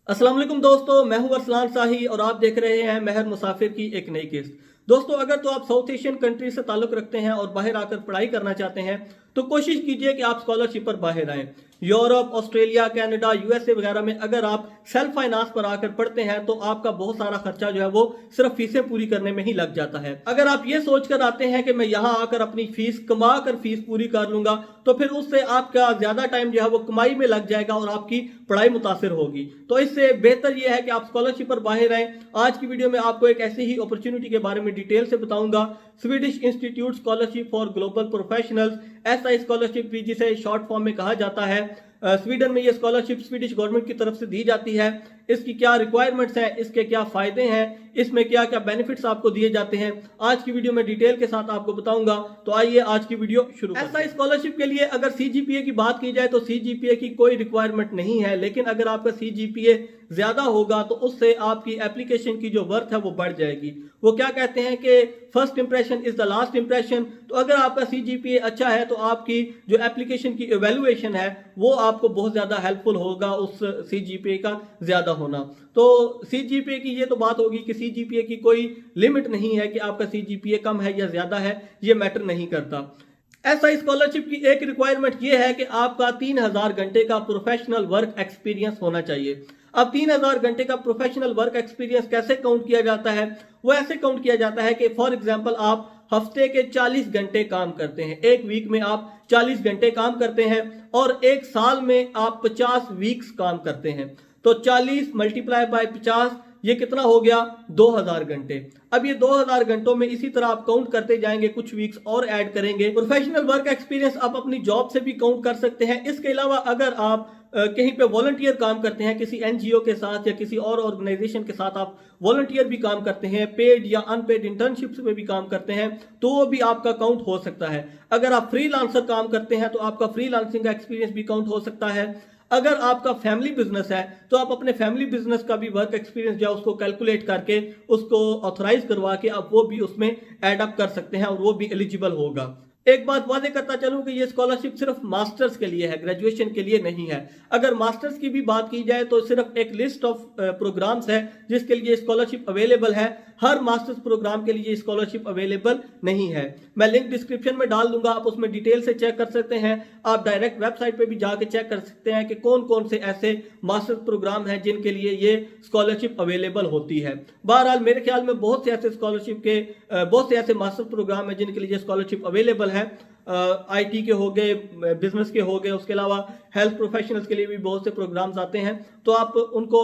अस्सलाम वालेकुम दोस्तों, मैं हूं अरसलान शाही और आप देख रहे हैं महर मुसाफिर की एक नई किस्त। दोस्तों, अगर तो आप साउथ एशियन कंट्री से ताल्लुक रखते हैं और बाहर आकर पढ़ाई करना चाहते हैं तो कोशिश कीजिए कि आप स्कॉलरशिप पर बाहर आएं। यूरोप, ऑस्ट्रेलिया, कनाडा, यूएसए वगैरह में अगर आप सेल्फ फाइनेंस पर आकर पढ़ते हैं तो आपका बहुत सारा खर्चा जो है वो सिर्फ फीसें पूरी करने में ही लग जाता है। अगर आप ये सोचकर आते हैं कि मैं यहाँ आकर अपनी फीस कमा कर फीस पूरी कर लूंगा तो फिर उससे आपका ज्यादा टाइम जो है वो कमाई में लग जाएगा और आपकी पढ़ाई मुतासिर होगी। तो इससे बेहतर यह है कि आप स्कॉलरशिप पर बाहर आए। आज की वीडियो में आपको एक ऐसी ही अपॉर्चुनिटी के बारे में डिटेल से बताऊंगा। Swedish institute scholarship for global professionals, ऐसा स्कॉलरशिप भी जिसे शॉर्ट फॉर्म में कहा जाता है। स्वीडन में ये स्कॉलरशिप स्वीडिश गवर्नमेंट की तरफ से दी जाती है। इसकी क्या रिक्वायरमेंट्स हैं, इसके क्या फायदे हैं, इसमें क्या क्या बेनिफिट्स आपको दिए जाते हैं, आज की वीडियो में डिटेल के साथ आपको बताऊंगा। तो आइए आज की वीडियो शुरू। ऐसा स्कॉलरशिप के लिए अगर सीजीपीए की बात की जाए तो सीजीपीए की कोई रिक्वायरमेंट नहीं है, लेकिन अगर आपका सीजीपीए ज्यादा होगा तो उससे आपकी एप्लीकेशन की जो वर्थ है वो बढ़ जाएगी। वो क्या कहते हैं कि first impression is the last impression. तो अगर आपका सीजीपीए अच्छा है तो आपकी जो एप्लीकेशन की इवैल्यूएशन है वो आपको बहुत ज्यादा हेल्पफुल होगा उस सीजीपीए का ज्यादा होना। तो सीजीपीए की ये तो बात होगी कि सीजीपीए की कोई लिमिट नहीं है कि आपका सीजीपीए कम है या ज्यादा है, ये मैटर नहीं करता। ऐसा स्कॉलरशिप की एक रिक्वायरमेंट ये है कि आपका 3000 घंटे का प्रोफेशनल वर्क एक्सपीरियंस होना चाहिए। अब 3000 घंटे का प्रोफेशनल वर्क एक्सपीरियंस कैसे काउंट किया जाता है? वो ऐसे काउंट किया जाता है कि फॉर एग्जांपल आप हफ्ते के 40 घंटे काम करते हैं, एक वीक में आप 40 घंटे काम करते हैं और एक साल में आप 50 वीक्स काम करते हैं। तो 40 मल्टीप्लाई बाय 50 ये कितना हो गया? 2000 घंटे। अब ये 2000 घंटों में इसी तरह आप काउंट करते जाएंगे, कुछ वीक्स और ऐड करेंगे। प्रोफेशनल वर्क एक्सपीरियंस आप अपनी जॉब से भी काउंट कर सकते हैं। इसके अलावा अगर आप कहीं पे वॉलंटियर काम करते हैं, किसी एनजीओ के साथ या किसी और ऑर्गेनाइजेशन के साथ आप वॉलंटियर भी काम करते हैं, पेड या अनपेड इंटर्नशिप्स पे भी काम करते हैं, तो वो भी आपका काउंट हो सकता है। अगर आप फ्रीलांसर काम करते हैं तो आपका फ्रीलांसिंग का एक्सपीरियंस भी काउंट हो सकता है। अगर आपका फैमिली बिजनेस है तो आप अपने फैमिली बिजनेस का भी वर्क एक्सपीरियंस जो है उसको कैलकुलेट करके उसको ऑथराइज करवा के आप वो भी उसमें एड अप कर सकते हैं और वो भी एलिजिबल होगा। एक बात वादे करता चलूं कि ये स्कॉलरशिप सिर्फ मास्टर्स के लिए है, ग्रेजुएशन के लिए नहीं है। अगर मास्टर्स की भी बात की जाए तो सिर्फ एक लिस्ट ऑफ प्रोग्राम्स है जिसके लिए स्कॉलरशिप अवेलेबल है। हर मास्टर्स प्रोग्राम के लिए स्कॉलरशिप अवेलेबल नहीं है। मैं लिंक डिस्क्रिप्शन में डाल दूंगा, आप उसमें डिटेल से चेक कर सकते हैं। आप डायरेक्ट वेबसाइट पे भी जाके चेक कर सकते हैं कि कौन कौन से ऐसे मास्टर्स प्रोग्राम हैं जिनके लिए ये स्कॉलरशिप अवेलेबल होती है। बहरहाल मेरे ख्याल में बहुत से ऐसे स्कॉलरशिप के बहुत से ऐसे मास्टर्स प्रोग्राम हैं जिनके लिए स्कॉलरशिप अवेलेबल है। आईटी के हो गए, बिजनेस के हो गए, उसके अलावा हेल्थ प्रोफेशनल्स के लिए भी बहुत से प्रोग्राम्स आते हैं। तो आप उनको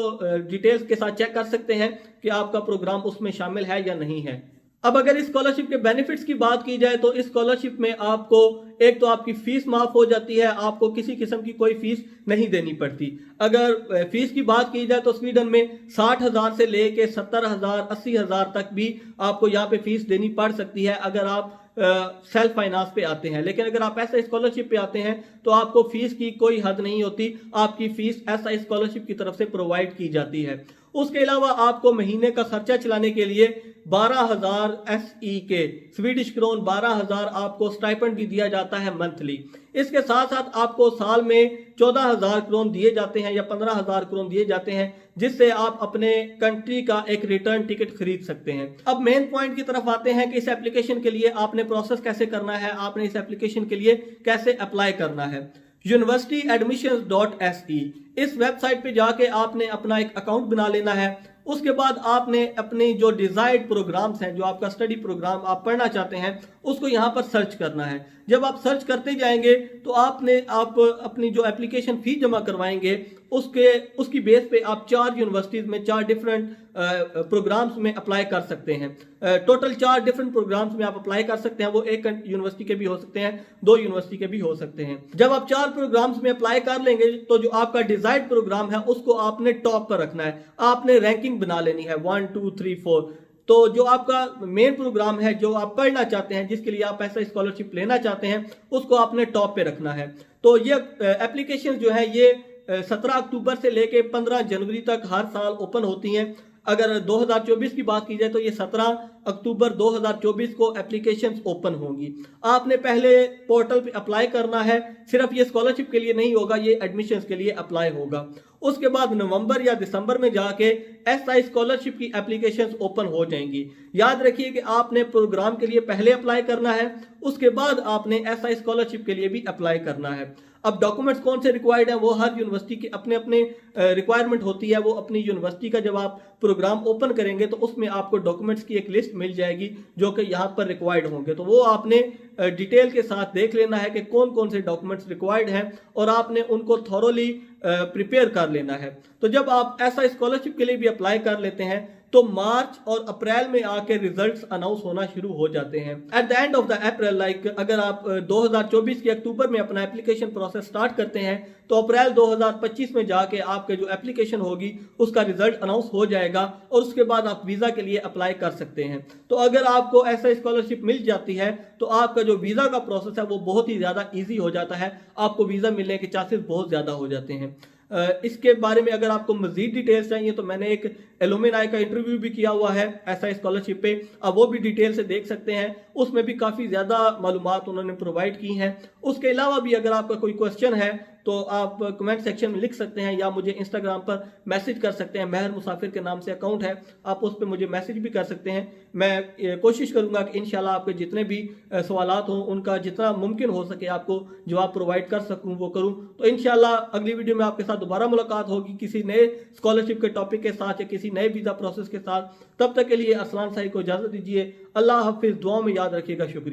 डिटेल्स के साथ चेक कर सकते हैं कि आपका प्रोग्राम उसमें शामिल है या नहीं है। अब अगर इस स्कॉलरशिप के बेनिफिट्स की बात की जाए तो इस स्कॉलरशिप में आपको एक तो आपकी फीस माफ हो जाती है, आपको किसी किस्म की कोई फीस नहीं देनी पड़ती। अगर फीस की बात की जाए तो स्वीडन में 60,000 से लेके 70,000 80,000 तक भी आपको यहाँ पे फीस देनी पड़ सकती है अगर आप सेल्फ फाइनेंस पे आते हैं। लेकिन अगर आप ऐसा स्कॉलरशिप पे आते हैं तो आपको फीस की कोई हद नहीं होती, आपकी फीस ऐसा स्कॉलरशिप की तरफ से प्रोवाइड की जाती है। उसके अलावा आपको महीने का खर्चा चलाने के लिए 12,000 एसई के स्वीडिश क्रोन 12,000 आपको स्टाइपेंड भी दिया जाता है मंथली। इसके साथ साथ आपको साल में 14,000 क्रोन दिए जाते हैं या 15,000 क्रोन दिए जाते हैं जिससे आप अपने कंट्री का एक रिटर्न टिकट खरीद सकते हैं। अब मेन पॉइंट की तरफ आते हैं कि इस एप्लीकेशन के लिए आपने प्रोसेस कैसे करना है, आपने इस एप्लीकेशन के लिए कैसे अप्लाई करना है। universityadmissions.se इस वेबसाइट पे जाके आपने अपना एक अकाउंट बना लेना है। उसके बाद आपने अपनी जो डिजायर्ड प्रोग्राम्स हैं, जो आपका स्टडी प्रोग्राम आप पढ़ना चाहते हैं, उसको यहाँ पर सर्च करना है। जब आप सर्च करते जाएंगे तो आप अपनी जो एप्लीकेशन फी जमा करवाएंगे उसकी बेस पे आप 4 यूनिवर्सिटीज में 4 डिफरेंट प्रोग्राम्स में अप्लाई कर सकते हैं। टोटल 4 डिफरेंट प्रोग्राम्स में आप अप्लाई कर सकते हैं। वो एक यूनिवर्सिटी के भी हो सकते हैं, 2 यूनिवर्सिटी के भी हो सकते हैं। जब आप 4 प्रोग्राम्स में अप्लाई कर लेंगे तो जो आपका डिजायर्ड प्रोग्राम है उसको आपने टॉप पर रखना है। आपने रैंकिंग बना लेनी है 1 2 3 4। तो जो आपका मेन प्रोग्राम है, जो आप पढ़ना चाहते हैं, जिसके लिए आप ऐसा स्कॉलरशिप लेना चाहते हैं, उसको आपने टॉप पे रखना है। तो ये एप्लीकेशन जो है ये 17 अक्टूबर से लेके 15 जनवरी तक हर साल ओपन होती हैं। अगर 2024 की बात की जाए तो ये 17 अक्टूबर 2024 को एप्लीकेशंस ओपन होंगी। आपने पहले पोर्टल पे अप्लाई करना है, सिर्फ ये स्कॉलरशिप के लिए नहीं होगा, ये एडमिशंस के लिए अप्लाई होगा। उसके बाद नवंबर या दिसंबर में जाके एसआई स्कॉलरशिप की एप्लीकेशंस ओपन हो जाएंगी। याद रखिए कि आपने प्रोग्राम के लिए पहले अप्लाई करना है, उसके बाद आपने एसआई स्कॉलरशिप के लिए भी अप्लाई करना है। अब डॉक्यूमेंट्स कौन से रिक्वायर्ड हैं, वो हर यूनिवर्सिटी की अपने अपने रिक्वायरमेंट होती है। वो अपनी यूनिवर्सिटी का जब आप प्रोग्राम ओपन करेंगे तो उसमें आपको डॉक्यूमेंट्स की एक लिस्ट मिल जाएगी जो कि यहाँ पर रिक्वायर्ड होंगे। तो वो आपने डिटेल के साथ देख लेना है कि कौन कौन से डॉक्यूमेंट्स रिक्वायर्ड हैं और आपने उनको थॉरोली प्रिपेयर कर लेना है। तो जब आप ऐसा स्कॉलरशिप के लिए भी अप्लाई कर लेते हैं तो मार्च और अप्रैल में आके रिजल्ट्स अनाउंस होना शुरू हो जाते हैं। At the end of the April, like अगर आप 2024 के अक्टूबर में अपना एप्लीकेशन प्रोसेस स्टार्ट करते हैं तो अप्रैल 2025 में जाके आपके जो एप्लीकेशन होगी उसका रिजल्ट अनाउंस हो जाएगा और उसके बाद आप वीजा के लिए अप्लाई कर सकते हैं। तो अगर आपको ऐसा स्कॉलरशिप मिल जाती है तो आपका जो वीजा का प्रोसेस है वो बहुत ही ज्यादा ईजी हो जाता है, आपको वीजा मिलने के चांसेस बहुत ज्यादा हो जाते हैं। इसके बारे में अगर आपको मजीद डिटेल्स चाहिए तो मैंने एक एलुमनाई का इंटरव्यू भी किया हुआ है ऐसा स्कॉलरशिप पे, आप वो भी डिटेल से देख सकते हैं। उसमें भी काफ़ी ज़्यादा मालूमात उन्होंने प्रोवाइड की हैं। उसके अलावा भी अगर आपका कोई क्वेश्चन है तो आप कमेंट सेक्शन में लिख सकते हैं या मुझे इंस्टाग्राम पर मैसेज कर सकते हैं। महर मुसाफिर के नाम से अकाउंट है, आप उस पर मुझे मैसेज भी कर सकते हैं। मैं कोशिश करूंगा कि इंशाल्लाह आपके जितने भी सवालात हों उनका जितना मुमकिन हो सके आपको जवाब प्रोवाइड कर सकूं वो करूं। तो इंशाल्लाह अगली वीडियो में आपके साथ दोबारा मुलाकात होगी किसी नए स्कॉलरशिप के टॉपिक के साथ या किसी नए वीज़ा प्रोसेस के साथ। तब तक के लिए असलान साहिब को इजाज़त दीजिए। अल्लाह हाफिज़, दुआ में याद रखिएगा। शुक्रिया।